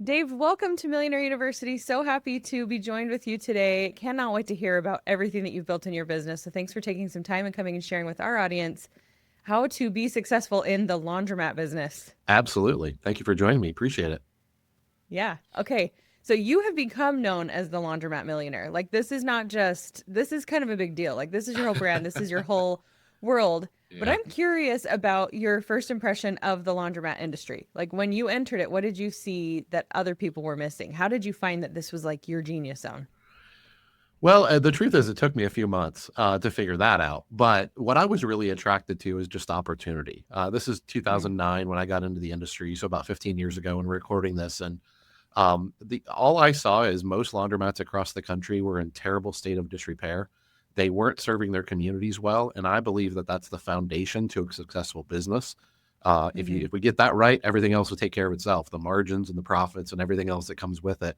Dave, welcome to Millionaire University. So happy to be joined with you today. Cannot wait to hear about everything that you've built in your business. So thanks for taking some time and coming and sharing with our audience how to be successful in the laundromat business. Absolutely. Thank you for joining me. Appreciate it. Yeah. Okay. So you have become known as the Laundromat Millionaire. Like this is kind of a big deal. Like this is your whole brand. This is your whole world. But Yeah. I'm curious about your first impression of the laundromat industry. Like when you entered it, what did you see that other people were missing? How did you find that this was like your genius zone? Well, the truth is, it took me a few months to figure that out. But what I was really attracted to is just opportunity. This is Mm, 2009 when I got into the industry, so about 15 years ago when we're recording this. And the all I saw is most laundromats across the country were in terrible state of disrepair. They weren't serving their communities well, and I believe that that's the foundation to a successful business. hmm If we get that right, everything else will take care of itself. The margins and the profits and everything else that comes with it.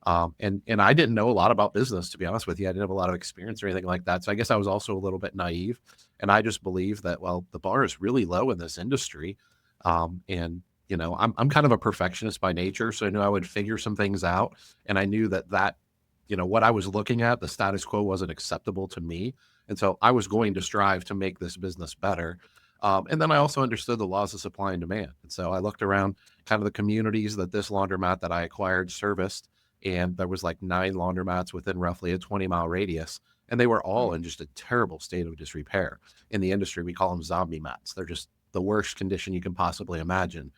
And I didn't know a lot about business, to be honest with you. I didn't have a lot of experience or anything like that. So I guess I was also a little bit naive. And I just believe that, well, the bar is really low in this industry. And I'm kind of a perfectionist by nature. So I knew I would figure some things out. And I knew that what I was looking at, the status quo wasn't acceptable to me. And so I was going to strive to make this business better. And then I also understood the laws of supply and demand. And so I looked around kind of the communities that this laundromat that I acquired serviced, and there was like 9 laundromats within roughly a 20-mile radius, and they were all in just a terrible state of disrepair. In the industry, we call them zombie mats. They're just the worst condition you can possibly imagine.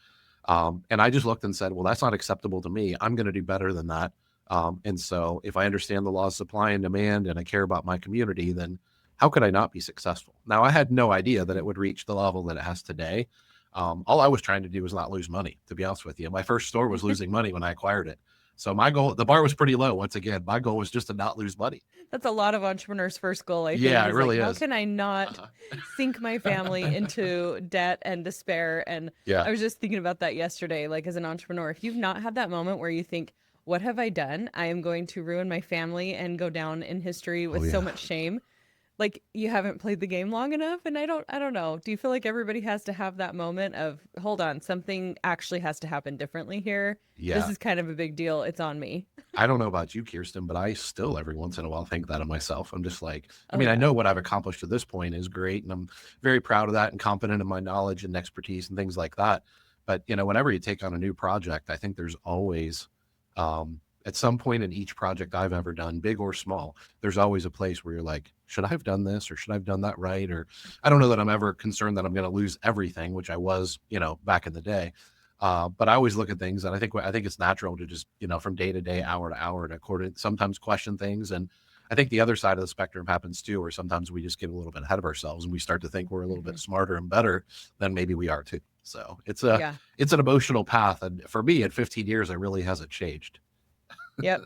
And I just looked and said, well, that's not acceptable to me. I'm going to do better than that. And so if I understand the law of supply and demand and I care about my community, then how could I not be successful? Now, I had no idea that it would reach the level that it has today. All I was trying to do was not lose money, to be honest with you. My first store was losing money when I acquired it. So my goal, the bar was pretty low. Once again, my goal was just to not lose money. That's a lot of entrepreneurs' first goal, I think, Yeah, it is like, really how is. can I not Uh-huh. sink my family into debt and despair? And Yeah. I was just thinking about that yesterday. Like, as an entrepreneur, if you've not had that moment where you think, what have I done? I am going to ruin my family and go down in history Oh with so yeah. much shame. Like you haven't played the game long enough. And I don't know. Do you feel like everybody has to have that moment of, hold on, something actually has to happen differently here? This Yeah. is kind of a big deal. It's on me. I don't know about you, Kirsten, but I still every once in a while think that of myself. I'm just like, I Oh, mean, I yeah. know what I've accomplished to this point is great, and I'm very proud of that and confident in my knowledge and expertise and things like that. But whenever you take on a new project, I think there's always, at some point in each project I've ever done, big or small, there's always a place where you're like, should I have done this or should I have done that right? Or I don't know that I'm ever concerned that I'm going to lose everything, which I was, back in the day. But I always look at things, and I think it's natural to just from day to day, hour to hour, to sometimes question things. And I think the other side of the spectrum happens too, where sometimes we just get a little bit ahead of ourselves and we start to think we're a little hmm bit smarter and better than maybe we are too. So Yeah. it's an emotional path, and for me, at 15 years, it really hasn't changed. Yep.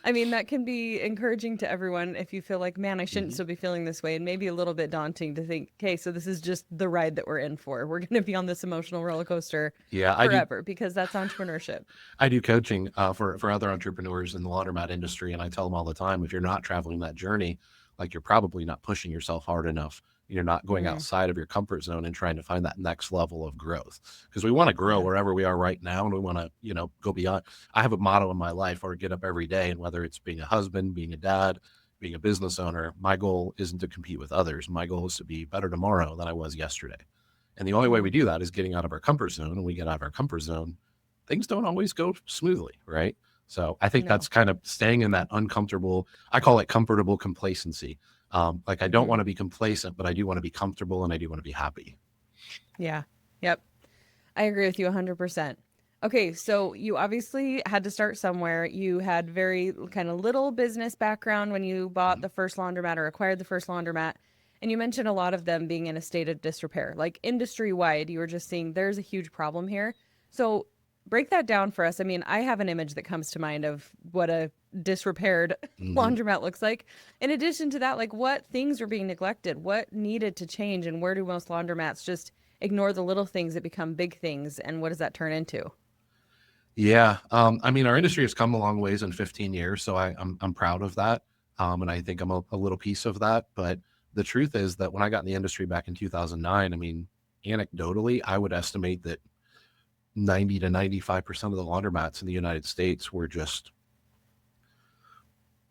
I mean, that can be encouraging to everyone if you feel like, man, I shouldn't Hmm. still be feeling this way. And maybe a little bit daunting to think, okay, so this is just the ride that we're in for. We're going to be on this emotional roller coaster Yeah, I do. forever because that's entrepreneurship. I do coaching for other entrepreneurs in the laundromat industry, and I tell them all the time, if you're not traveling that journey, like, you're probably not pushing yourself hard enough. You're not going Mm, outside of your comfort zone and trying to find that next level of growth, because we want to grow yeah. wherever we are right now, and we want to go beyond. I have a motto in my life, or get up every day, and whether it's being a husband, being a dad, being a business owner, my goal isn't to compete with others. My goal is to be better tomorrow than I was yesterday. And the only way we Mm, do that is getting out of our comfort zone. And we get out of our comfort zone, things don't always go smoothly, right? So I think no. that's kind of staying in that uncomfortable, I call it comfortable complacency. Like, I don't hmm want to be complacent, but I do want to be comfortable and I do want to be happy. Yeah. Yep. I agree with you 100%. Okay, so you obviously had to start somewhere. You had very kind of little business background when you bought Mhm. the first laundromat or acquired the first laundromat. And you mentioned a lot of them being in a state of disrepair. Like industry wide, you were just seeing there's a huge problem here. So break that down for us. I mean, I have an image that comes to mind of what a disrepaired Mhm. laundromat looks like. In addition to that, like what things were being neglected? What needed to change? And where do most laundromats just ignore the little things that become big things? And what does that turn into? Yeah. I mean, our industry has come a long ways in 15 years. So I'm proud of that. And I think I'm a little piece of that. But the truth is that when I got in the industry back in 2009, I mean, anecdotally, I would estimate that 90 to 95% of the laundromats in the United States were just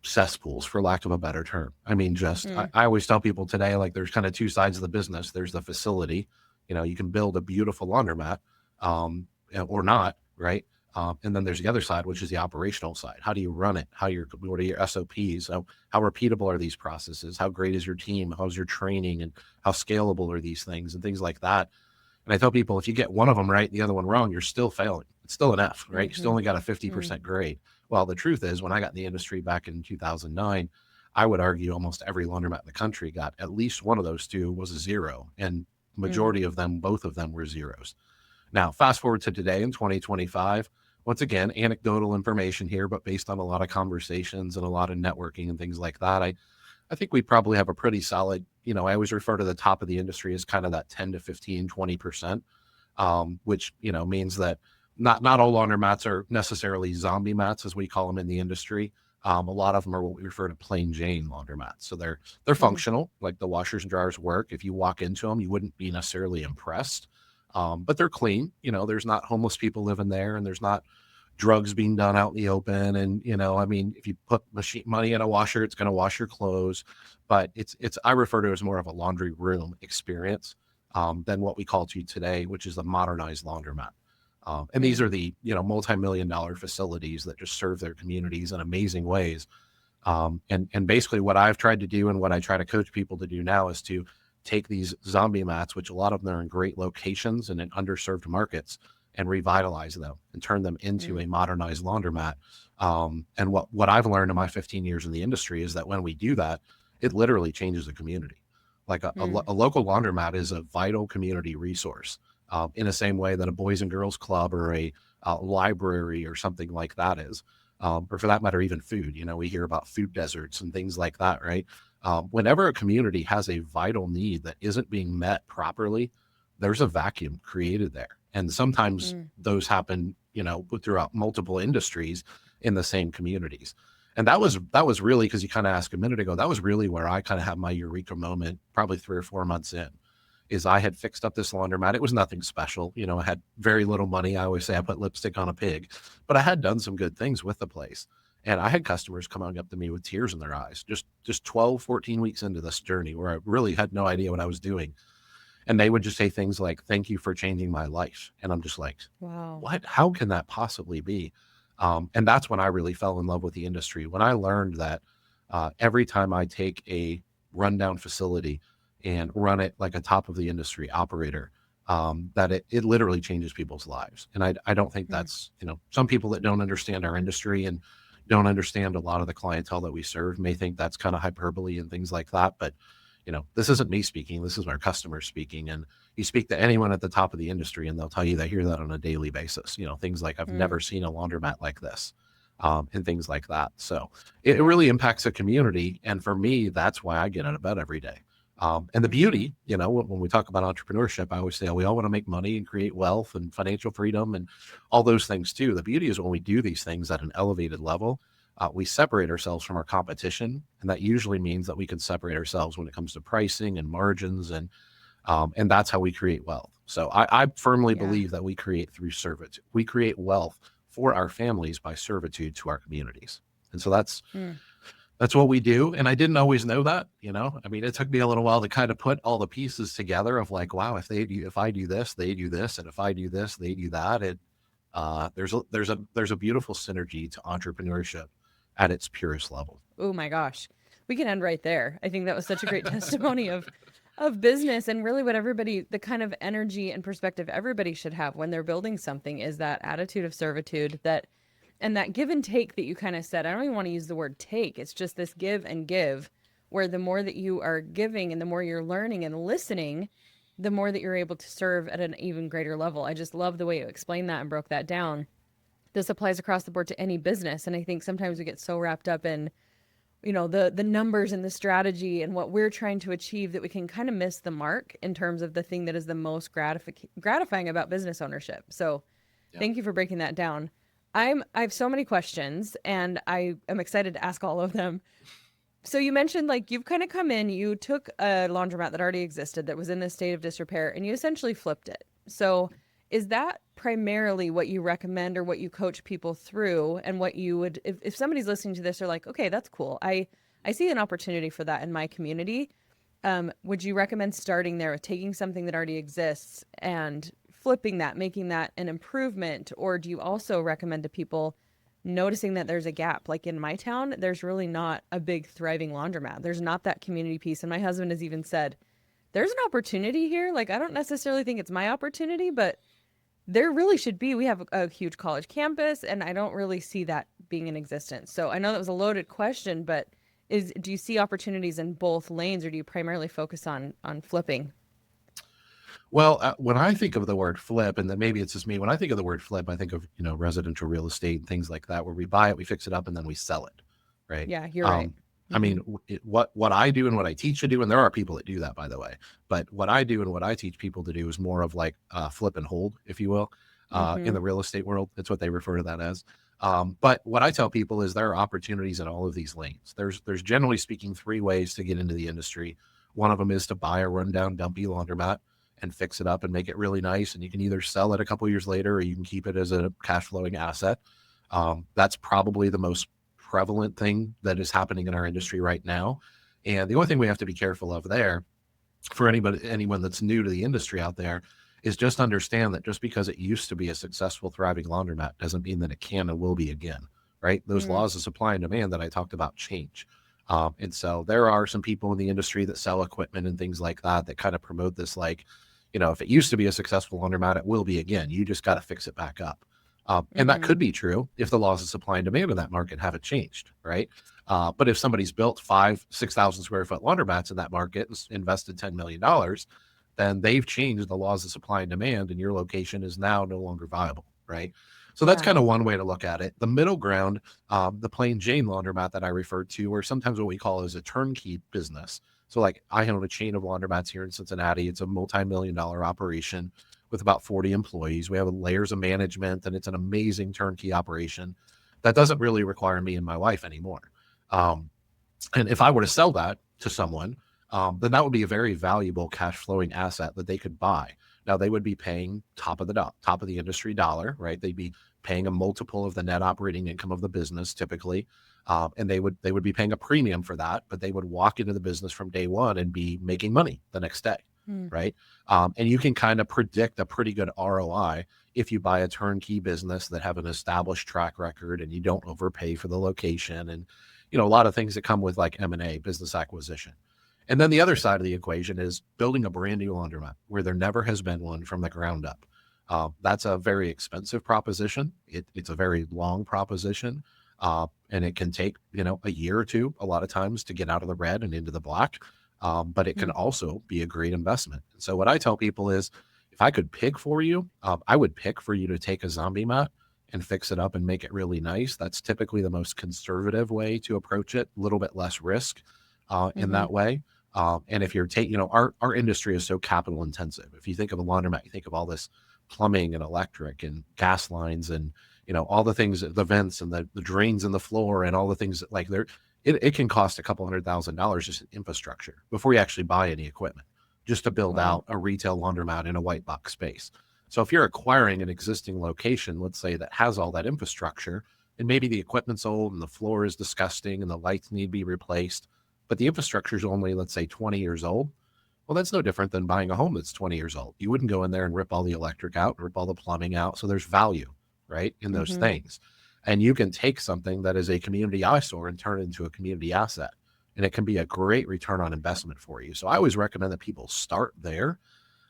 cesspools, for lack of a better term. I mean, just Mm, I always tell people today, like, there's kind of two sides of the business. There's the facility, you can build a beautiful laundromat, or not, right? And then there's the other side, which is the operational side. How do you run it? What are your SOPs? How repeatable are these processes? How great is your team? How's your training? And how scalable are these things and things like that? And I tell people, if you get one of them right, the other one wrong, you're still failing. It's still an F, right? You still mm-hmm, only got a mm, 50% grade. Well, the truth is, when I got in the industry back in 2009, I would argue almost every laundromat in the country got at least one of those two was a zero. And mm, majority of them, both of them were zeros. Now, fast forward to today in 2025, once again, anecdotal information here, but based on a lot of conversations and a lot of networking and things like that, I think we probably have a pretty solid, I always refer to the top of the industry as kind of that 10 to 15, 20%, which, means that not all laundromats are necessarily zombie mats, as we call them in the industry. A lot of them are what we refer to plain Jane laundromats. So they're mm, functional, like the washers and dryers work. If you walk into them, you wouldn't be necessarily impressed. But they're clean. There's not homeless people living there, and there's not drugs being done out in the open. And, I mean, if you put money in a washer, it's going to wash your clothes. But I refer to it as more of a laundry room experience, than what we call to today, which is a modernized laundromat. And these mm, are the, multi-million-dollar facilities that just serve their communities in amazing ways. And basically what I've tried to do and what I try to coach people to do now is to take these zombie mats, which a lot of them are in great locations and in underserved markets, and revitalize them and turn them into mm, a modernized laundromat. And what I've learned in my 15 years in the industry is that when we do that, it literally changes the community. Like mm, a local laundromat is a vital community resource, in the same way that a boys and girls club or a library or something like that is. Or for that matter, even food. We hear about food deserts and things like that, right? Whenever a community has a vital need that isn't being met properly, there's a vacuum created there. And sometimes mm, those happen, throughout multiple industries in the same communities. And that was really, because you kind of asked a minute ago, that was really where I kind of had my eureka moment, probably 3 or 4 months in, is I had fixed up this laundromat. It was nothing special. I had very little money. I always say I put lipstick on a pig, but I had done some good things with the place. And I had customers coming up to me with tears in their eyes, just 12, 14 weeks into this journey where I really had no idea what I was doing. And they would just say things like, "Thank you for changing my life." And I'm just like, wow. what? How can that possibly be? And that's when I really fell in love with the industry. When I learned that, every time I take a rundown facility and run it like a top of the industry operator, that it literally changes people's lives. And I don't think Mm, that's, some people that don't understand our industry and don't understand a lot of the clientele that we serve may think that's kind of hyperbole and things like that. But, this isn't me speaking. This is our customers speaking. And you speak to anyone at the top of the industry and they'll tell you they hear that on a daily basis, things like, "I've mm, never seen a laundromat like this," and things like that. So it yeah. really impacts the community. And for me, that's why I get out of bed every day. And the Mm-hmm, beauty, when we talk about entrepreneurship, I always say, we all want to make money and create wealth and financial freedom and all those things too. The beauty is when we do these things at an elevated level, we separate ourselves from our competition. And that usually means that we can separate ourselves when it comes to pricing and margins, and that's how we create wealth. So I firmly yeah. believe that we create through servitude. We create wealth for our families by servitude to our communities. And so Mm, that's what we do. And I didn't always know that, I mean, it took me a little while to kind of put all the pieces together of like, wow, if I do this, they do this. And if I do this, they do that. And there's a beautiful synergy to entrepreneurship at its purest level. oh my gosh. We can end right there. I think that was such a great testimony of business and really what everybody the kind of energy and perspective everybody should have when they're building something is that attitude of servitude that and that give and take that you kind of said. I don't even want to use the word take. It's just this give and give where the more that you are giving and the more you're learning and listening, the more that you're able to serve at an even greater level. I just love the way you explained that and broke that down. This applies across the board to any business. And I think sometimes we get so wrapped up in, the numbers and the strategy and what we're trying to achieve that we can kind of miss the mark in terms of the thing that is the most gratifying about business ownership. So Yeah. thank you for breaking that down. I have so many questions and I am excited to ask all of them. So you mentioned like you've kind of come in, you took a laundromat that already existed that was in this state of disrepair and you essentially flipped it. So Is that primarily what you recommend or what you coach people through, and what you would, if somebody's listening to this, they're like, okay, that's cool. I see an opportunity for that in my community. Would you recommend starting there with taking something that already exists and flipping that, making that an improvement? Or do you also recommend to people noticing that there's a gap? Like in my town, there's really not a big thriving laundromat. There's not that community piece. And my husband has even said, there's an opportunity here. Like, I don't necessarily think it's my opportunity, but there really should be. We have a huge college campus, and I don't really see that being in existence. So I know that was a loaded question, but do you see opportunities in both lanes, or do you primarily focus on flipping? Well, when I think of the word flip, and then maybe it's just me, when I think of the word flip, I think of, residential real estate and things like that, where we buy it, we fix it up, and then we sell it, right? Yeah, you're right. Um, I Hmm. mean, what I do and what I teach to do, and there are people that do that, by the way, but what I do and what I teach people to do is more of like flip and hold, if you will, in Hmm. the real estate world. That's what they refer to that as. But what I tell people is there are opportunities in all of these lanes. There's generally speaking three ways to get into the industry. One of them is to buy a rundown, dumpy laundromat and fix it up and make it really nice. And you can either sell it a couple years later or you can keep it as a cash flowing asset. That's probably the most prevalent thing that is happening in our industry right now. And the only thing we have to be careful of there for anyone that's new to the industry out there is just understand that just because it used to be a successful, thriving laundromat doesn't mean that it can and will be again, right? Those Mm. laws of supply and demand that I talked about change. And so there are some people in the industry that sell equipment and things like that that kind of promote this like, if it used to be a successful laundromat, it will be again. You just got to fix it back up. And that Hmm. could be true if the laws of supply and demand in that market haven't changed, right? But if somebody's built 6,000 square foot laundromats in that market and invested $10 million, then they've changed the laws of supply and demand, and your location is now no longer viable, right? So that's Yeah. kind of one way to look at it. The middle ground, the plain Jane laundromat that I referred to, or sometimes what we call is a turnkey business. So, like, I own a chain of laundromats here in Cincinnati. It's a multi-million-dollar operation with about 40 employees. We have layers of management, and it's an amazing turnkey operation that doesn't really require me and my wife anymore. Um, and if I were to sell that to someone, then that would be a very valuable cash flowing asset that they could buy. Now they would be paying top of the industry dollar, right? They'd be paying a multiple of the net operating income of the business typically, and they would be paying a premium for that. But they would walk into the business from day one and be making money the next day, Mm. right? And you can kind of predict a pretty good ROI if you buy a turnkey business that have an established track record and you don't overpay for the location and a lot of things that come with like M&A, business acquisition. And then the other side of the equation is building a brand new laundromat where there never has been one from the ground up. That's a very expensive proposition. It's a very long proposition. And it can take, a year or two, a lot of times to get out of the red and into the black. But it can Mm. also be a great investment. So what I tell people is if I could pick for you, I would pick for you to take a zombie mat and fix it up and make it really nice. That's typically the most conservative way to approach it, a little bit less risk in Hmm. that way. And if you're taking, our industry is so capital intensive. If you think of a laundromat, you think of all this plumbing and electric and gas lines and, all the things, the vents and the drains in the floor and all the things that like it can cost a couple $100,000 just in infrastructure before you actually buy any equipment, just to build Wow. out a retail laundromat in a white box space. So if you're acquiring an existing location, let's say that has all that infrastructure, and maybe the equipment's old and the floor is disgusting and the lights need to be replaced, but the infrastructure is only, let's say, 20 years old. Well, that's no different than buying a home that's 20 years old. You wouldn't go in there and rip all the electric out, rip all the plumbing out. So there's value, right, in those Hmm. things. And you can take something that is a community eyesore and turn it into a community asset. And it can be a great return on investment for you. So I always recommend that people start there,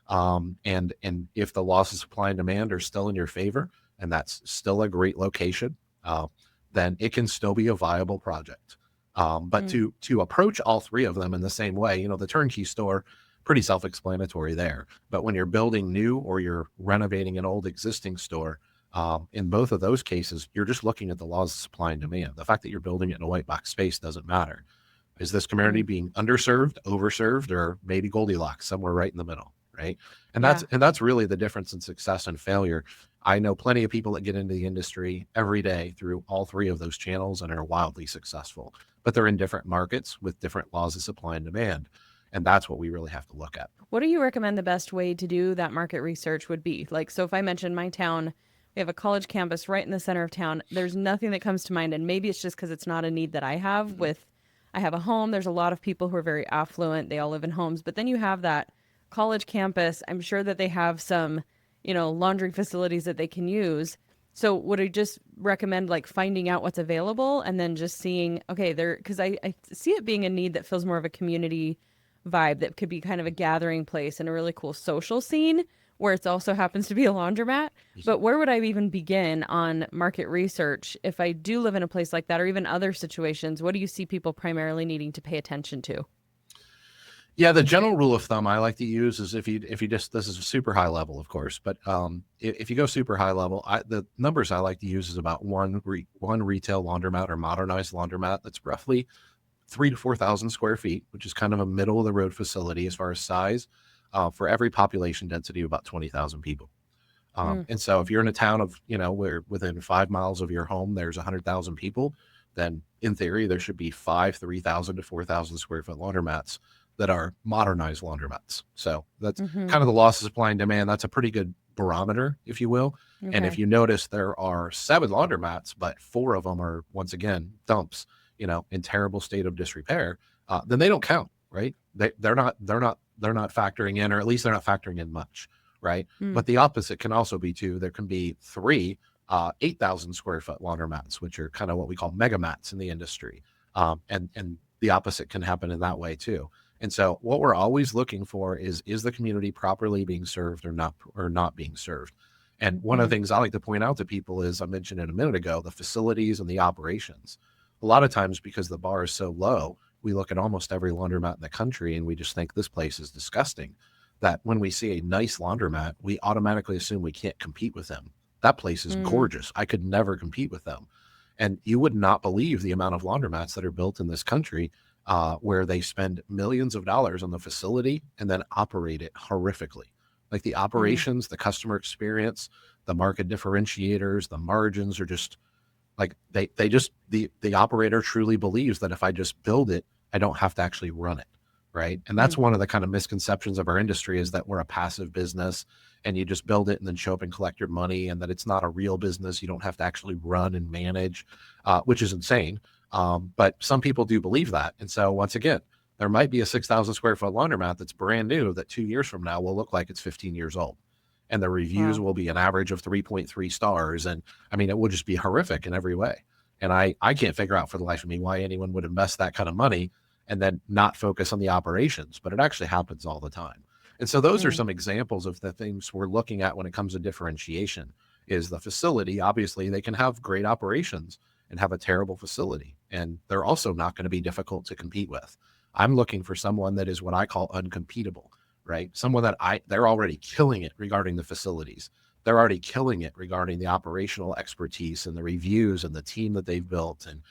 and if the laws of supply and demand are still in your favor, and that's still a great location, uh, then it can still be a viable project. But Mm. to approach all three of them in the same way, the turnkey store, pretty self-explanatory there. But when you're building new or you're renovating an old existing store, in both of those cases, you're just looking at the laws of supply and demand. The fact that you're building it in a white box space doesn't matter. Is this community Mm. being underserved, overserved, or maybe Goldilocks somewhere right in the middle, right? And that's Yeah. and that's really the difference in success and failure. I know plenty of people that get into the industry every day through all three of those channels and are wildly successful, but they're in different markets with different laws of supply and demand. And that's what we really have to look at. What do you recommend the best way to do that market research would be? Like, so if I mentioned my town, we have a college campus right in the center of town. There's nothing that comes to mind. And maybe it's just because it's not a need that I have with, I have a home. There's a lot of people who are very affluent. They all live in homes. But then you have that college campus. I'm sure that they have some, laundry facilities that they can use. So would I just recommend like finding out what's available and then just seeing, okay, because I see it being a need that feels more of a community vibe that could be kind of a gathering place and a really cool social scene where it also happens to be a laundromat. But where would I even begin on market research if I do live in a place like that, or even other situations? What do you see people primarily needing to pay attention to? Yeah, the general rule of thumb I like to use is if you just, this is a super high level, of course, but if you go super high level, the numbers I like to use is about one retail laundromat or modernized laundromat that's roughly 3,000 to 4,000 square feet, which is kind of a middle of the road facility as far as size, for every population density of about 20,000 people. And so if you're in a town of, where within 5 miles of your home, there's 100,000 people, then in theory, there should be 3,000 to 4,000 square foot laundromats that are modernized laundromats. So that's kind of the laws of supply and demand. That's a pretty good barometer, if you will. Okay. And if you notice, there are 7 laundromats, but 4 of them are, once again, dumps, in terrible state of disrepair, then they don't count, right? They're not factoring in, or at least they're not factoring in much, right? But the opposite can also be too. There can be 3 8,000 square foot laundromats, which are kind of what we call mega mats in the industry. And the opposite can happen in that way too. And so what we're always looking for is the community properly being served or not being served? And one of the things I like to point out to people is, I mentioned it a minute ago, the facilities and the operations. A lot of times, because the bar is so low, we look at almost every laundromat in the country and we just think this place is disgusting, that when we see a nice laundromat, we automatically assume we can't compete with them. That place is gorgeous. I could never compete with them. And you would not believe the amount of laundromats that are built in this country, where they spend millions of dollars on the facility and then operate it horrifically. Like the operations, the customer experience, the market differentiators, the margins are just like, the operator truly believes that if I just build it, I don't have to actually run it. Right. And that's one of the kind of misconceptions of our industry, is that we're a passive business and you just build it and then show up and collect your money, and that it's not a real business. You don't have to actually run and manage, which is insane. But some people do believe that. And so once again, there might be a 6,000 square foot laundromat that's brand new that 2 years from now will look like it's 15 years old. And the reviews will be an average of 3.3 stars. And I mean, it will just be horrific in every way. And I can't figure out for the life of me why anyone would invest that kind of money and then not focus on the operations, but it actually happens all the time. And so those are some examples of the things we're looking at when it comes to differentiation. Is the facility, obviously they can have great operations and have a terrible facility, and they're also not going to be difficult to compete with. I'm looking for someone that is what I call uncompetable, right? Someone that they're already killing it regarding the facilities. They're already killing it regarding the operational expertise and the reviews and the team that they've built, and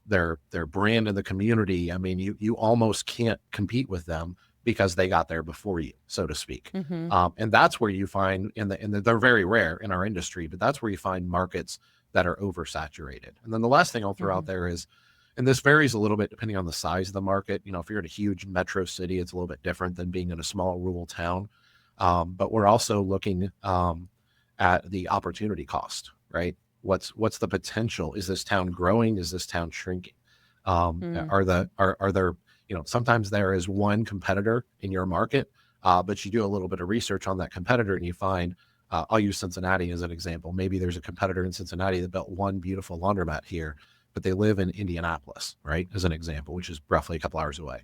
their brand in the community. I mean, you almost can't compete with them because they got there before you, so to speak. And that's where you find, and they're very rare in our industry, but that's where you find markets that are oversaturated. And then the last thing I'll throw out there is, and this varies a little bit depending on the size of the market. If you're in a huge metro city, it's a little bit different than being in a small rural town. But we're also looking at the opportunity cost, right? What's the potential? Is this town growing? Is this town shrinking? Are there, sometimes there is one competitor in your market, but you do a little bit of research on that competitor and you find, I'll use Cincinnati as an example. Maybe there's a competitor in Cincinnati that built one beautiful laundromat here, but they live in Indianapolis, right? As an example, which is roughly a couple hours away.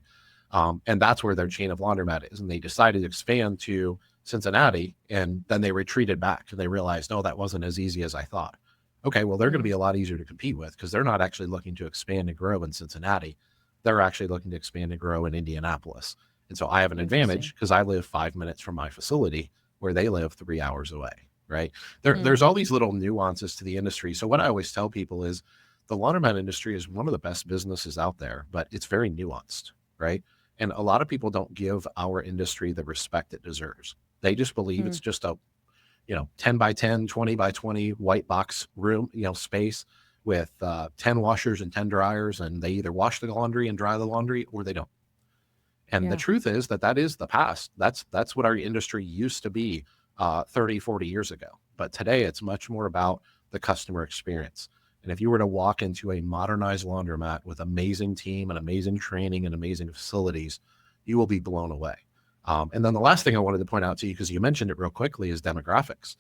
And that's where their chain of laundromat is. And they decided to expand to Cincinnati, and then they retreated back and they realized, no, that wasn't as easy as I thought. Okay, well, they're going to be a lot easier to compete with because they're not actually looking to expand and grow in Cincinnati. They're actually looking to expand and grow in Indianapolis. And so I have an advantage because I live 5 minutes from my facility where they live 3 hours away, right? There's all these little nuances to the industry. So what I always tell people is the laundromat industry is one of the best businesses out there, but it's very nuanced, right? And a lot of people don't give our industry the respect it deserves. They just believe it's just a 10 by 10, 20 by 20 white box room, space with 10 washers and 10 dryers, and they either wash the laundry and dry the laundry or they don't. And the Yeah. truth is that that is the past. That's what our industry used to be 30, 40 years ago. But today it's much more about the customer experience. And if you were to walk into a modernized laundromat with amazing team and amazing training and amazing facilities, you will be blown away. And then the last thing I wanted to point out to you, because you mentioned it real quickly, is demographics.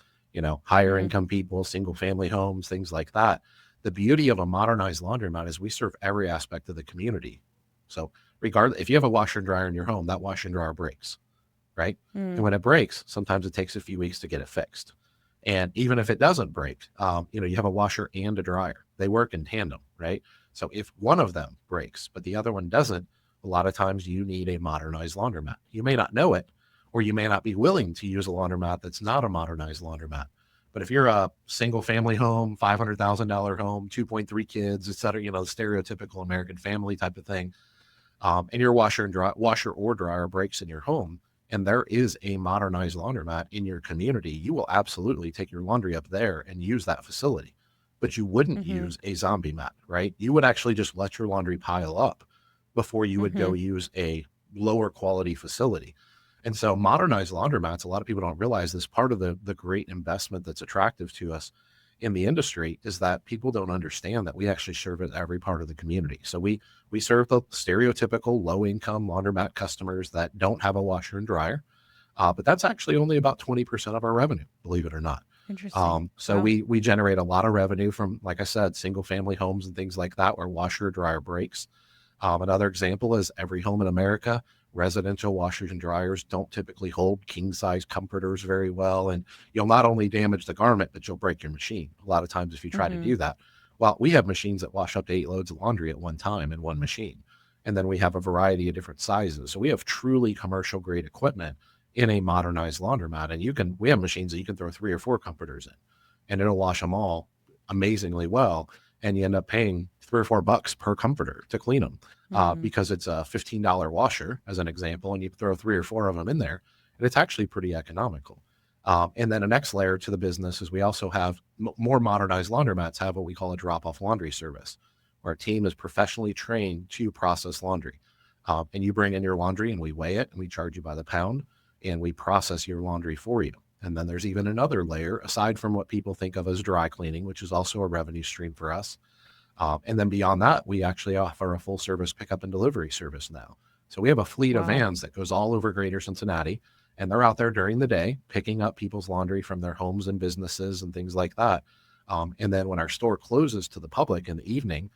Higher Mm. income people, single family homes, things like that. The beauty of a modernized laundromat is we serve every aspect of the community. So regardless, if you have a washer and dryer in your home, that washer and dryer breaks, right? And Mm. when it breaks, sometimes it takes a few weeks to get it fixed. And even if it doesn't break, you have a washer and a dryer. They work in tandem, right? So if one of them breaks, but the other one doesn't, a lot of times you need a modernized laundromat. You may not know it, or you may not be willing to use a laundromat that's not a modernized laundromat. But if you're a single family home, $500,000 home, 2.3 kids, et cetera, the stereotypical American family type of thing, and your washer or dryer breaks in your home, and there is a modernized laundromat in your community, you will absolutely take your laundry up there and use that facility. But you wouldn't Mm-hmm. use a zombie mat, right? You would actually just let your laundry pile up before you would Mm-hmm. go use a lower quality facility. And so modernized laundromats, a lot of people don't realize this, part of the great investment that's attractive to us in the industry is that people don't understand that we actually serve at every part of the community. So we serve the stereotypical low income laundromat customers that don't have a washer and dryer, but that's actually only about 20% of our revenue, believe it or not. Interesting. So Wow. we generate a lot of revenue from, like I said, single family homes and things like that where washer or dryer breaks. Another example is every home in America, residential washers and dryers don't typically hold king size comforters very well. And you'll not only damage the garment, but you'll break your machine. A lot of times, if you try to Mm-hmm. do that, well, we have machines that wash up to 8 loads of laundry at one time in one machine. And then we have a variety of different sizes. So we have truly commercial grade equipment in a modernized laundromat. And we have machines that you can throw 3 or 4 comforters in and it'll wash them all amazingly well. And you end up paying $3 or $4 per comforter to clean them Mm. because it's a $15 washer, as an example, and you throw 3 or 4 of them in there, and it's actually pretty economical. And then the next layer to the business is we also have more modernized laundromats have what we call a drop-off laundry service, where our team is professionally trained to process laundry. And you bring in your laundry and we weigh it and we charge you by the pound and we process your laundry for you. And then there's even another layer aside from what people think of as dry cleaning, which is also a revenue stream for us. And then beyond that, we actually offer a full service pickup and delivery service now. So we have a fleet of Wow. vans that goes all over greater Cincinnati, and they're out there during the day picking up people's laundry from their homes and businesses and things like that. And then when our store closes to the public in the evening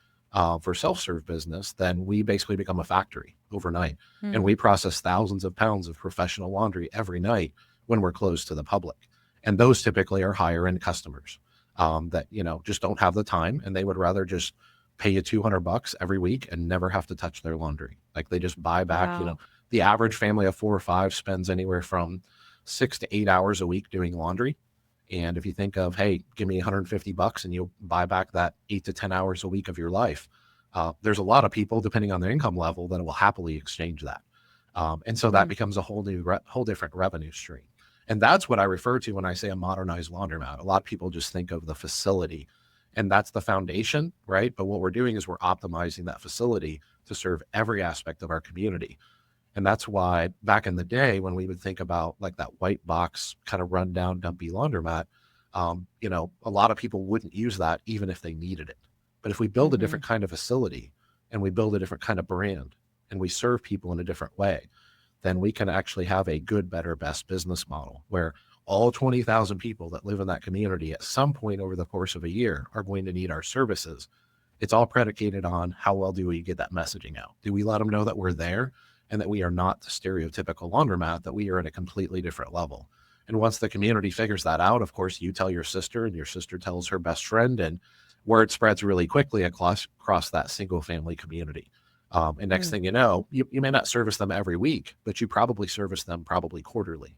for self-serve business, then we basically become a factory overnight. And Mm. we process thousands of pounds of professional laundry every night when we're closed to the public. And those typically are higher end customers that just don't have the time and they would rather just pay you $200 every week and never have to touch their laundry. Like they just buy back. Wow. The average family of 4 or 5 spends anywhere from 6 to 8 hours a week doing laundry. And if you think of, hey, give me $150 and you'll buy back that 8 to 10 hours a week of your life, there's a lot of people, depending on their income level, that will happily exchange that. And so that Mm. becomes a whole different revenue stream. And that's what I refer to when I say a modernized laundromat. A lot of people just think of the facility and that's the foundation, right? But what we're doing is we're optimizing that facility to serve every aspect of our community. And that's why back in the day, when we would think about like that white box kind of rundown, dumpy laundromat, a lot of people wouldn't use that even if they needed it. But if we build a Mm-hmm. different kind of facility and we build a different kind of brand and we serve people in a different way, then we can actually have a good, better, best business model where all 20,000 people that live in that community at some point over the course of a year are going to need our services. It's all predicated on how well do we get that messaging out? Do we let them know that we're there and that we are not the stereotypical laundromat, that we are at a completely different level? And once the community figures that out, of course, you tell your sister and your sister tells her best friend, and word spreads really quickly across that single family community. And next Mm. thing you know, you may not service them every week, but you probably service them probably quarterly.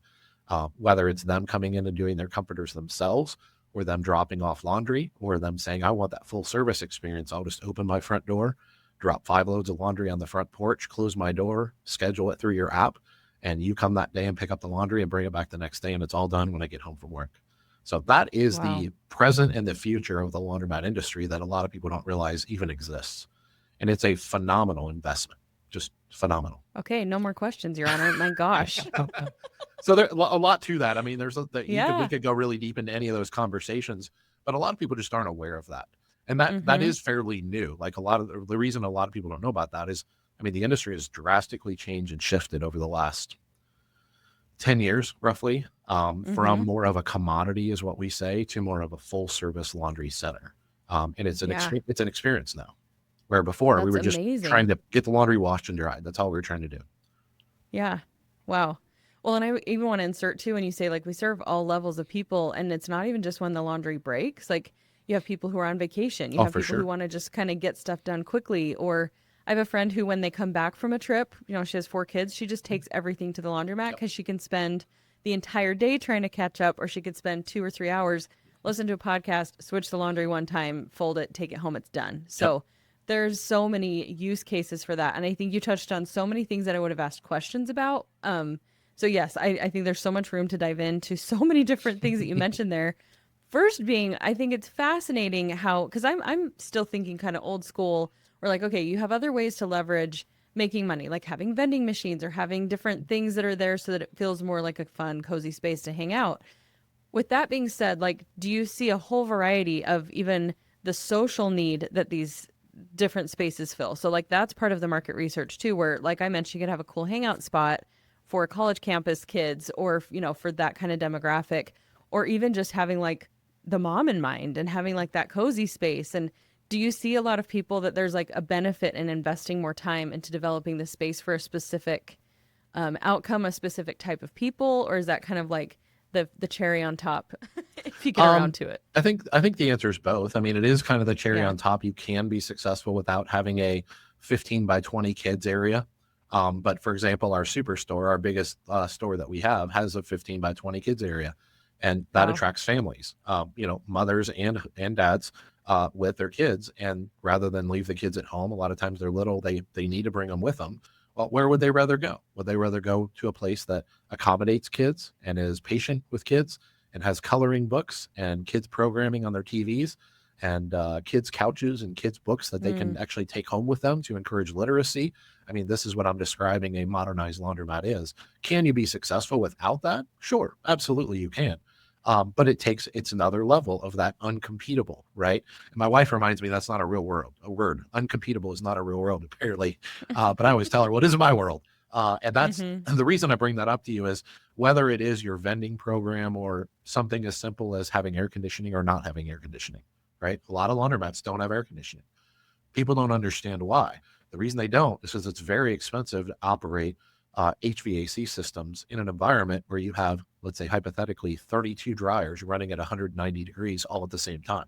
Whether it's them coming in and doing their comforters themselves, or them dropping off laundry, or them saying, I want that full service experience. I'll just open my front door, drop 5 loads of laundry on the front porch, close my door, schedule it through your app, and you come that day and pick up the laundry and bring it back the next day, and it's all done when I get home from work. So that is Wow. the present and the future of the laundromat industry that a lot of people don't realize even exists. And it's a phenomenal investment. just phenomenal. Okay, no more questions, Your Honor. My gosh. So there's a lot to that. I mean, we Yeah. could go really deep into any of those conversations, but a lot of people just aren't aware of that. And that Mm-hmm. is fairly new. Like a lot of the reason a lot of people don't know about that is, I mean, the industry has drastically changed and shifted over the last 10 years, roughly, from Mm-hmm. more of a commodity is what we say to more of a full service laundry center. And Yeah. it's an experience now, where before we That's were just amazing. trying to get the laundry washed and dried. That's all we were trying to do. Yeah. Wow. Well, and I even want to insert too when you say like we serve all levels of people, and it's not even just when the laundry breaks. Like you have people who are on vacation, you Oh, have for people who sure. want to just kind of get stuff done quickly. Or I have a friend who, when they come back from a trip, she has 4 kids, she just takes everything to the laundromat Yep. because she can spend the entire day trying to catch up, or she could spend 2 or 3 hours, listen to a podcast, switch the laundry one time, fold it, take it home, it's done. Yep. So there's so many use cases for that. And I think you touched on so many things that I would have asked questions about. So yes, I think there's so much room to dive into so many different things that you mentioned there. First being, I think it's fascinating how, because I'm still thinking kind of old school, where like, okay, you have other ways to leverage making money, like having vending machines or having different things that are there so that it feels more like a fun, cozy space to hang out. With that being said, like, do you see a whole variety of even the social need that these different spaces fill? So, like, that's part of the market research too, where, like I mentioned, you could have a cool hangout spot for college campus kids or, for that kind of demographic, or even just having like the mom in mind and having like that cozy space. And do you see a lot of people that there's like a benefit in investing more time into developing the space for a specific outcome, a specific type of people, or is that kind of like the cherry on top if you get around Um, to it? I think the answer is both. I mean, it is kind of the cherry Yeah. on top. You can be successful without having a 15 by 20 kids area. But for example, our superstore, our biggest store that we have, has a 15 by 20 kids area, and that Wow. attracts families. Mothers and dads with their kids, and rather than leave the kids at home, a lot of times they're little. They need to bring them with them. Well, where would they rather go? Would they rather go to a place that accommodates kids and is patient with kids and has coloring books and kids programming on their TVs and kids couches and kids books that they Mm, can actually take home with them to encourage literacy? I mean, this is what I'm describing a modernized laundromat is. Can you be successful without that? Sure, absolutely you can. But it's another level of that uncompetable, right? And my wife reminds me that's not a real a word. Uncompetable is not a real world, apparently. But I always tell her, well, it is my world. And that's mm-hmm. the reason I bring that up to you is whether it is your vending program or something as simple as having air conditioning or not having air conditioning, right? A lot of laundromats don't have air conditioning. People don't understand why. The reason they don't is because it's very expensive to operate HVAC systems in an environment where you have, let's say, hypothetically, 32 dryers running at 190 degrees all at the same time.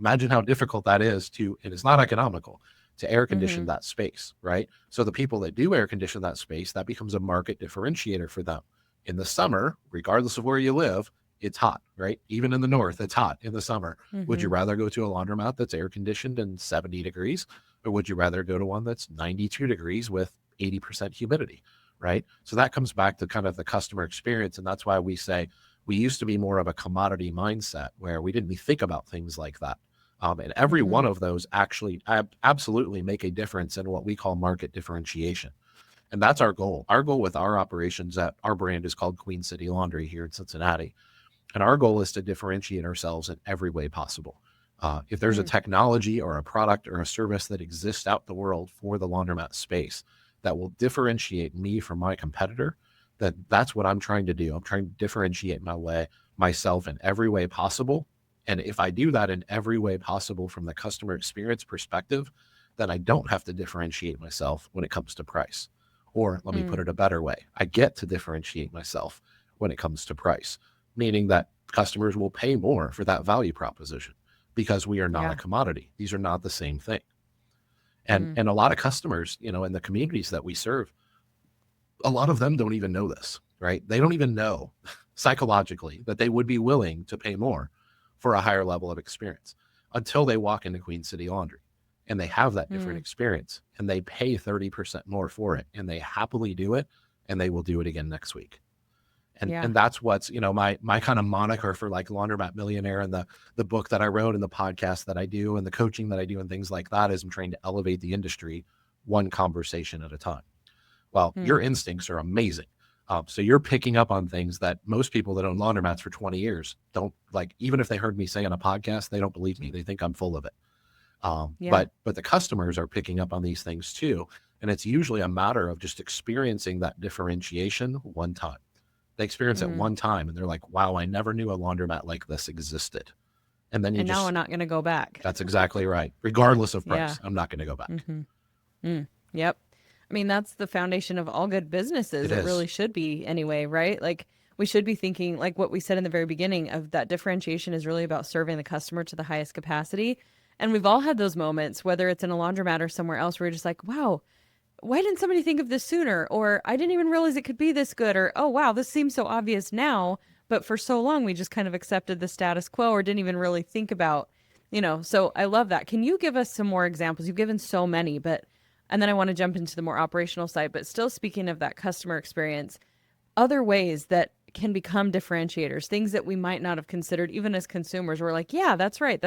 Imagine how difficult that is and it's not economical to air Mm-hmm. condition that space, right? So the people that do air condition that space, that becomes a market differentiator for them. In the summer, regardless of where you live, it's hot, right? Even in the north, it's hot in the summer. Would Mm-hmm. you rather go to a laundromat that's air conditioned and 70 degrees? Or would you rather go to one that's 92 degrees with 80% humidity, right? So that comes back to kind of the customer experience. And that's why we say we used to be more of a commodity mindset where we didn't think about things like that. And every Mm-hmm. one of those actually absolutely make a difference in what we call market differentiation. And that's our goal. Our goal with our operations, that our brand is called Queen City Laundry here in Cincinnati. And our goal is to differentiate ourselves in every way possible. If there's a Mm, technology or a product or a service that exists out in the world for the laundromat space that will differentiate me from my competitor, that's what I'm trying to do. I'm trying to differentiate myself in every way possible. And if I do that in every way possible from the customer experience perspective, then I don't have to differentiate myself when it comes to price. Or let me put mm, it a better way, I get to differentiate myself when it comes to price, meaning that customers will pay more for that value proposition because we are not a yeah. commodity. These are not the same thing. Mm, And a lot of customers, in the communities that we serve, a lot of them don't even know this, right? They don't even know psychologically that they would be willing to pay more for a higher level of experience until they walk into Queen City Laundry and they have that different mm, experience and they pay 30% more for it and they happily do it and they will do it again next week. yeah. And that's what's, my kind of moniker for like Laundromat Millionaire and the book that I wrote and the podcast that I do and the coaching that I do and things like that is I'm trying to elevate the industry one conversation at a time. Well, Hmm. your instincts are amazing. So you're picking up on things that most people that own laundromats for 20 years don't like. Even if they heard me say on a podcast, they don't believe me. They think I'm full of it. Yeah. But the customers are picking up on these things too. And it's usually a matter of just experiencing that differentiation one time. They experience it Mm. one time and they're like, wow, I never knew a laundromat like this existed. And then you And now I'm just, not going to go back. that's exactly right. Regardless of Yeah. price, I'm not going to go back. Mm-hmm. Mm. Yep. I mean, that's the foundation of all good businesses. It It is. really should be anyway, right? Like we should be thinking like what we said in the very beginning of that differentiation is really about serving the customer to the highest capacity. And we've all had those moments, whether it's in a laundromat or somewhere else, where you're just like, wow, why didn't somebody think of this sooner? Or I didn't even realize it could be this good. Or, oh, wow, this seems so obvious now. But for so long, we just kind of accepted the status quo or didn't even really think about, so I love that. Can you give us some more examples? You've given so many, and then I want to jump into the more operational side, but still speaking of that customer experience, other ways that can become differentiators, things that we might not have considered even as consumers. We're like, yeah, that's right.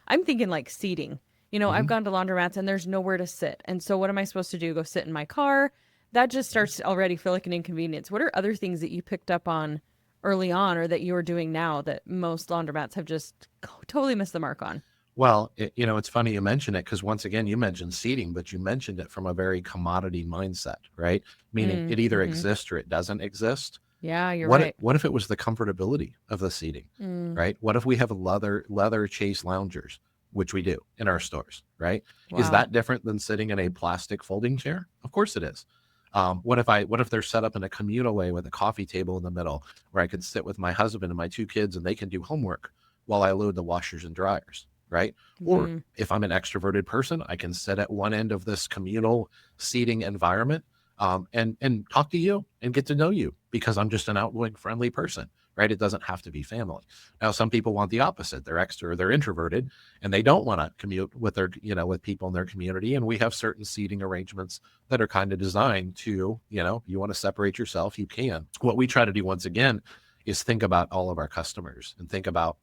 I'm thinking like seating. I've Mhm. gone to laundromats and there's nowhere to sit. And so what am I supposed to do? Go sit in my car? That just starts to already feel like an inconvenience. What are other things that you picked up on early on or that you're doing now that most laundromats have just totally missed the mark on? Well, it's funny you mention it because once again, you mentioned seating, but you mentioned it from a very commodity mindset, right? Meaning it either Mm-hmm. exists or it doesn't exist. Yeah, you're right. What if it was the comfortability of the seating, Mm, right? What if we have leather chase loungers, which we do in our stores, right? Is wow. that different than sitting in a plastic folding chair? Of course it is. What if they're set up in a communal way with a coffee table in the middle where I can sit with my husband and my two kids and they can do homework while I load the washers and dryers, right? Or Mm-hmm. if I'm an extroverted person, I can sit at one end of this communal seating environment and talk to you and get to know you because I'm just an outgoing, friendly person, right? It doesn't have to be family. Now, some people want the opposite. They're extra, they're introverted, and they don't want to commute with with people in their community. And we have certain seating arrangements that are kind of designed to, you want to separate yourself, you can. What we try to do once again is think about all of our customers and think about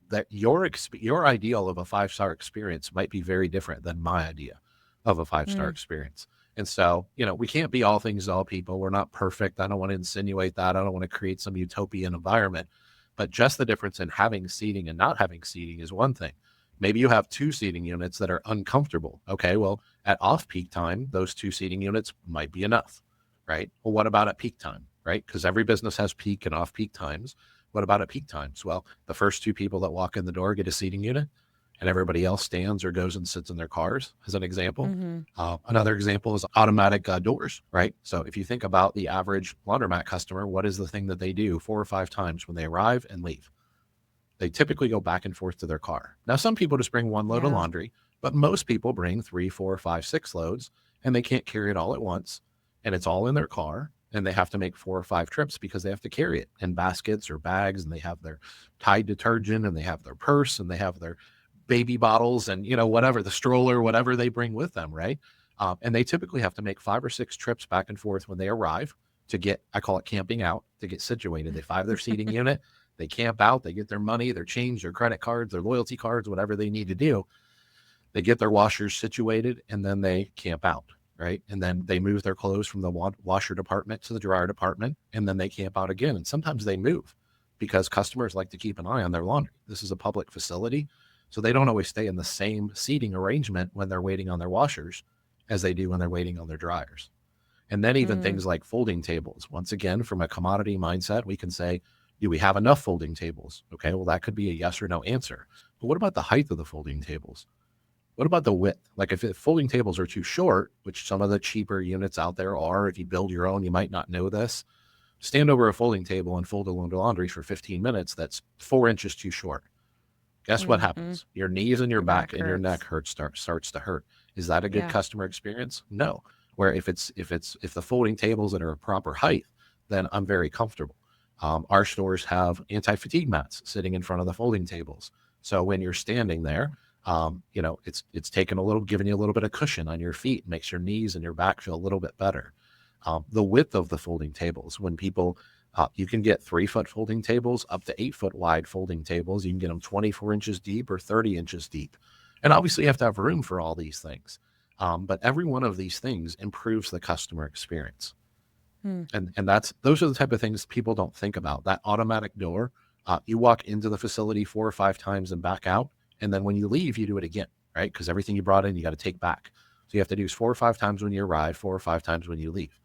that your ideal of a 5-star experience might be very different than my idea of a 5-star Mm, experience. And so, we can't be all things to all people. We're not perfect. I don't want to insinuate that. I don't want to create some utopian environment. But just the difference in having seating and not having seating is one thing. Maybe you have two seating units that are uncomfortable. Okay, well, at off-peak time, those two seating units might be enough, right? Well, what about at peak time, right? Because every business has peak and off-peak times. What about at peak times? Well, the first two people that walk in the door get a seating unit and everybody else stands or goes and sits in their cars, as an example. mm-hmm. Another example is automatic doors, right? So if you think about the average laundromat customer, what is the thing that they do 4 or 5 times when they arrive and leave? They typically go back and forth to their car. Now, some people just bring one load of Yeah. laundry, but most people bring 3, 4, 5, 6 loads, and they can't carry it all at once. And it's all in their car, and they have to make 4 or 5 trips because they have to carry it in baskets or bags, and they have their Tide detergent, and they have their purse, and they have their baby bottles, and whatever the stroller, whatever they bring with them, right? And they typically have to make 5 or 6 trips back and forth when they arrive to get, I call it camping out, to get situated. They find their seating unit, they camp out, they get their money, their change, their credit cards, their loyalty cards, whatever they need to do. They get their washers situated and then they camp out, right? And then they move their clothes from the washer department to the dryer department, and then they camp out again. And sometimes they move because customers like to keep an eye on their laundry. This is a public facility, so they don't always stay in the same seating arrangement when they're waiting on their washers as they do when they're waiting on their dryers. And then even Mm, things like folding tables. Once again, from a commodity mindset, we can say, do we have enough folding tables? Okay, well, that could be a yes or no answer. But what about the height of the folding tables? What about the width? Like if folding tables are too short, which some of the cheaper units out there are, if you build your own, you might not know this. Stand over a folding table and fold a load of laundry for 15 minutes. That's 4 inches too short. Guess what mm-hmm. happens? Your knees and your Your back back and your neck hurts. starts to hurt. Is that a good Yeah. customer experience? No. Where if the folding tables that are a proper height, then I'm very comfortable. Our stores have anti-fatigue mats sitting in front of the folding tables. So when you're standing there, it's taking giving you a little bit of cushion on your feet, makes your knees and your back feel a little bit better. The width of the folding tables, when people, you can get 3-foot folding tables up to 8-foot wide folding tables. You can get them 24 inches deep or 30 inches deep. And obviously you have to have room for all these things. But every one of these things improves the customer experience. Hmm. And those are the type of things people don't think about. That automatic door, you walk into the facility 4 or 5 times and back out. And then when you leave, you do it again, right? Because everything you brought in, you got to take back. So you have to do 4 or 5 times when you arrive, 4 or 5 times when you leave.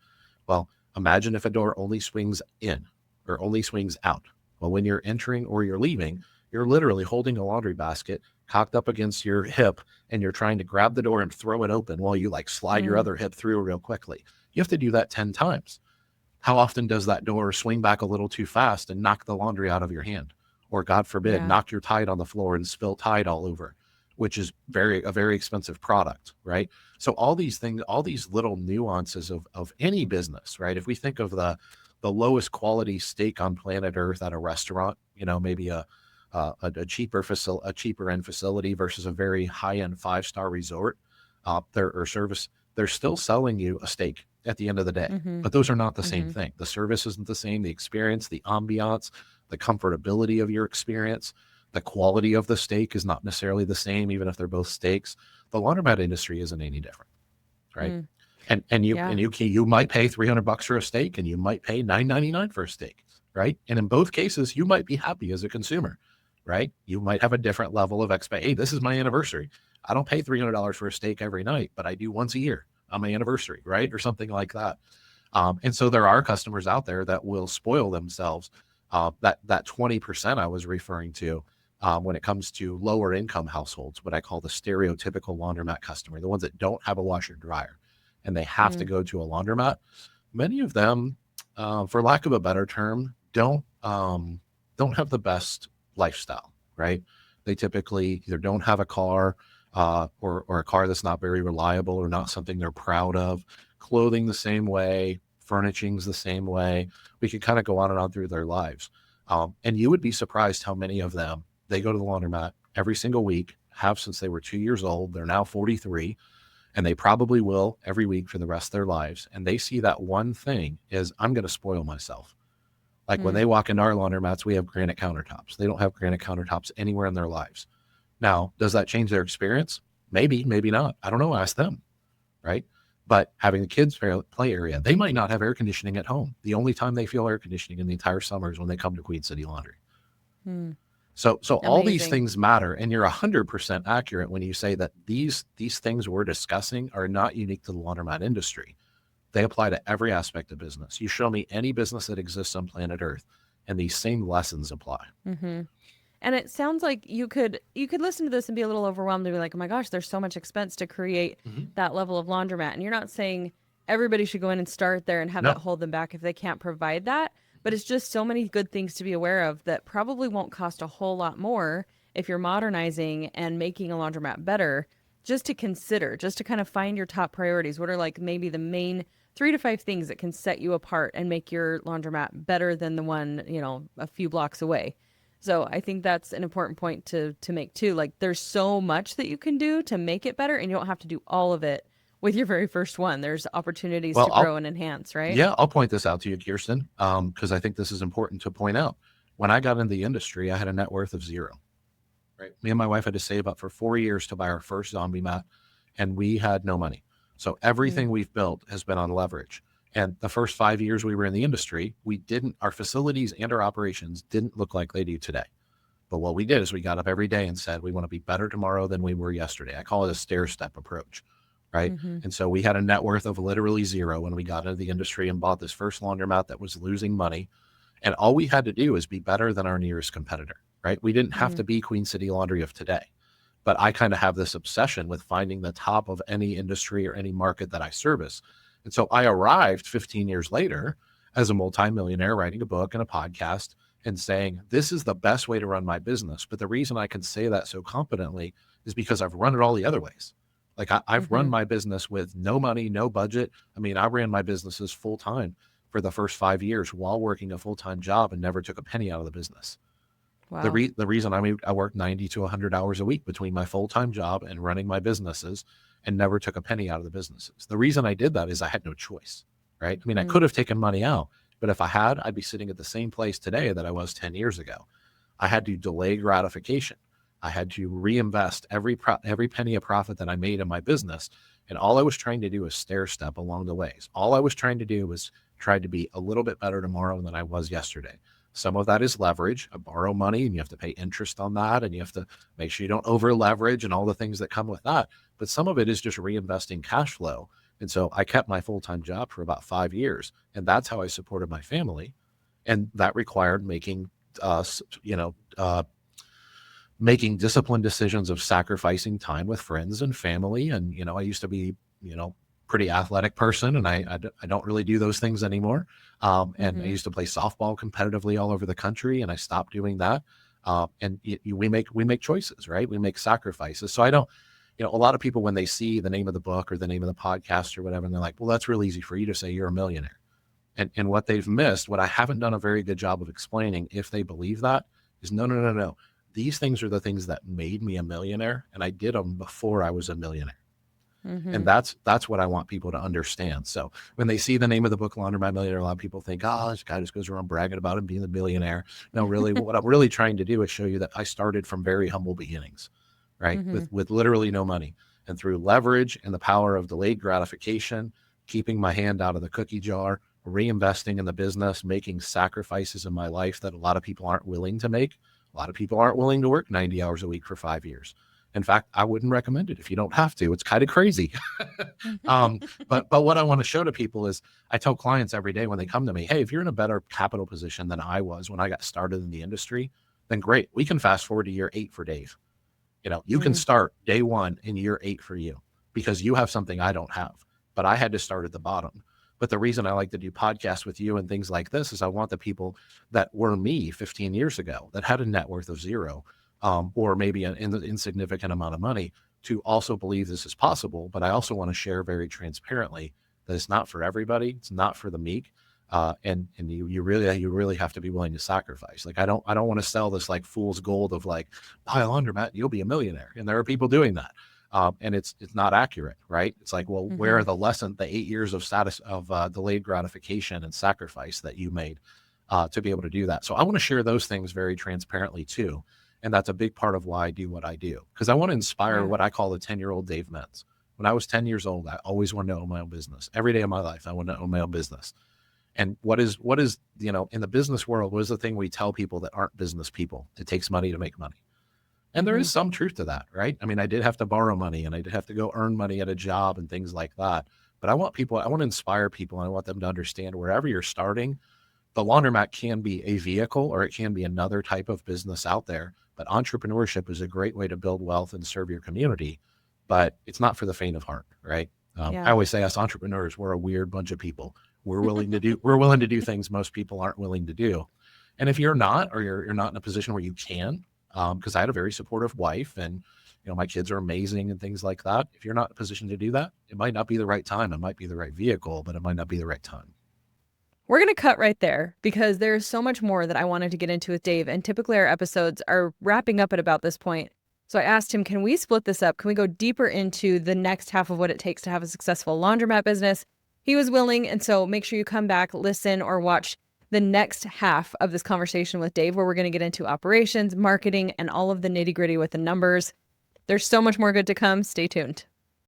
Well, imagine if a door only swings in or only swings out. Well, when you're entering or you're leaving, you're literally holding a laundry basket cocked up against your hip, and you're trying to grab the door and throw it open while you like slide your Hmm. other hip through real quickly. You have to do that 10 times. How often does that door swing back a little too fast and knock the laundry out of your hand? Or God forbid, Yeah. knock your Tide on the floor and spill Tide all over, which is a very expensive product, right? So all these things, all these little nuances of any business, right? If we think of the lowest quality steak on planet Earth at a restaurant, maybe a cheaper end facility versus a very high end 5-star resort, or service, they're still selling you a steak at the end of the day. Mm-hmm. But those are not the same Mm-hmm. thing. The service isn't the same. The experience, the ambiance, the comfortability of your experience, the quality of the steak is not necessarily the same, even if they're both steaks. The laundromat industry isn't any different, right? Mm. And Yeah. you might pay $300 for a steak, and you might pay $9.99 for a steak, right? And in both cases, you might be happy as a consumer, right? You might have a different level of hey, this is my anniversary. I don't pay $300 for a steak every night, but I do once a year on my anniversary, right? Or something like that. And so there are customers out there that will spoil themselves. That 20% I was referring to, when it comes to lower income households, what I call the stereotypical laundromat customer, the ones that don't have a washer dryer and they have to Mm. go to a laundromat. Many of them, for lack of a better term, don't have the best lifestyle, right? They typically either don't have a car, or a car that's not very reliable or not something they're proud of, clothing the same way, furnishings the same way. We could kind of go on and on through their lives. And you would be surprised how many of them, they go to the laundromat every single week, have since they were 2 years old. They're now 43, and they probably will every week for the rest of their lives. And they see that one thing is, I'm going to spoil myself. Like when Mm. they walk into our laundromats, we have granite countertops. They don't have granite countertops anywhere in their lives. Now, does that change their experience? Maybe, maybe not. I don't know. Ask them, right? But having the kids play area, they might not have air conditioning at home. The only time they feel air conditioning in the entire summer is when they come to Queen City Laundry. Mm. So all these Amazing. things matter, and you're 100% accurate when you say that these things we're discussing are not unique to the laundromat industry. They apply to every aspect of business. You show me any business that exists on planet Earth, and these same lessons apply. Mm-hmm. And it sounds like you could listen to this and be a little overwhelmed and be like, oh my gosh, there's so much expense to create Mm-hmm. that level of laundromat. And you're not saying everybody should go in and start there and have No. that hold them back if they can't provide that. But it's just so many good things to be aware of that probably won't cost a whole lot more if you're modernizing and making a laundromat better, just to consider, just to kind of find your top priorities. What are like maybe the main 3 to 5 things that can set you apart and make your laundromat better than the one, a few blocks away? So I think that's an important point to make too. Like there's so much that you can do to make it better, and you don't have to do all of it with your very first one. There's opportunities Well, to grow and enhance, right? I'll point this out to you, Kirsten, because I think this is important to point out. When I got into the industry, I had a net worth of zero. Right, me and my wife had to save up for 4 years to buy our first zombie mat, and we had no money. So Mm. everything we've built has been on leverage. And the first 5 years we were in the industry, our facilities and our operations didn't look like they do today. But what we did is we got up every day and said, we want to be better tomorrow than we were yesterday. I call it a stair step approach. Right. Mm-hmm. And so we had a net worth of literally zero when we got into the industry and bought this first laundromat that was losing money. And all we had to do is be better than our nearest competitor. Right. We didn't have Mm. to be Queen City Laundry of today. But I kind of have this obsession with finding the top of any industry or any market that I service. And so I arrived 15 years later as a multimillionaire, writing a book and a podcast and saying, this is the best way to run my business. But the reason I can say that so confidently is because I've run it all the other ways. Like I've run Mm-hmm. my business with no money, no budget. I mean, I ran my businesses full time for the first 5 years while working a full-time job and never took a penny out of the business. Wow. The reason I worked 90 to 100 hours a week between my full-time job and running my businesses and never took a penny out of the businesses. The reason I did that is I had no choice, right? I mean, I Mm. could have taken money out, but if I had, I'd be sitting at the same place today that I was 10 years ago. I had to delay gratification. I had to reinvest every penny of profit that I made in my business. And all I was trying to do was stair step along the ways. All I was trying to do was try to be a little bit better tomorrow than I was yesterday. Some of that is leverage. I borrow money and you have to pay interest on that. And you have to make sure you don't over leverage and all the things that come with that. But some of it is just reinvesting cash flow. And so I kept my full-time job for about 5 years. And that's how I supported my family. And that required making, making disciplined decisions of sacrificing time with friends and family. And, I used to be, pretty athletic person, and I don't really do those things anymore. And I used to play softball competitively all over the country, and I stopped doing that. We make choices, right? We make sacrifices. So I don't, a lot of people, when they see the name of the book or the name of the podcast or whatever, and they're like, well, that's real easy for you to say you're a millionaire. And what they've missed, what I haven't done a very good job of explaining, if they believe that, is no. These things are the things that made me a millionaire, and I did them before I was a millionaire. And that's what I want people to understand. So when they see the name of the book, Laundromat Millionaire, a lot of people think, oh, this guy just goes around bragging about him being a billionaire. No, really, what I'm really trying to do is show you that I started from very humble beginnings, right? With literally no money. And through leverage and the power of delayed gratification, keeping my hand out of the cookie jar, reinvesting in the business, making sacrifices in my life that a lot of people aren't willing to make. A lot of people aren't willing to work 90 hours a week for 5 years. In fact, I wouldn't recommend it if you don't have to. It's kind of crazy. But what I want to show to people is, I tell clients every day when they come to me, hey, if you're in a better capital position than I was when I got started in the industry, then great. We can fast forward to year 8 for Dave. You can start day 1 in year 8 for you, because you have something I don't have, but I had to start at the bottom. But the reason I like to do podcasts with you and things like this is I want the people that were me 15 years ago, that had a net worth of 0, or maybe an insignificant amount of money, to also believe this is possible. But I also want to share very transparently that it's not for everybody. It's not for the meek. And you really have to be willing to sacrifice. Like, I don't want to sell this like fool's gold of like, buy a laundromat, you'll be a millionaire. And there are people doing that. And it's not accurate, right? It's like, well, where are the 8 years of delayed gratification and sacrifice that you made to be able to do that? So I want to share those things very transparently too. And that's a big part of why I do what I do, because I want to inspire what I call the 10-year-old Dave Menz. When I was 10 years old, I always wanted to own my own business. Every day of my life, I wanted to own my own business. And what is, in the business world, what is the thing we tell people that aren't business people? It takes money to make money. And there is some truth to that, right? I mean, I did have to borrow money, and I did have to go earn money at a job and things like that. But I want to inspire people, and I want them to understand, wherever you're starting, the laundromat can be a vehicle, or it can be another type of business out there. But entrepreneurship is a great way to build wealth and serve your community, but it's not for the faint of heart, right? I always say, us entrepreneurs, we're a weird bunch of people. We're willing to do things most people aren't willing to do. And if you're not, or you're not in a position where you can, because I had a very supportive wife, and my kids are amazing and things like that. If you're not in a position to do that, it might not be the right time. It might be the right vehicle, but it might not be the right time. We're going to cut right there, because there's so much more that I wanted to get into with Dave. And typically our episodes are wrapping up at about this point. So I asked him, can we split this up? Can we go deeper into the next half of what it takes to have a successful laundromat business? He was willing. And so make sure you come back, listen, or watch the next half of this conversation with Dave, where we're going to get into operations, marketing, and all of the nitty gritty with the numbers. There's so much more good to come. Stay tuned.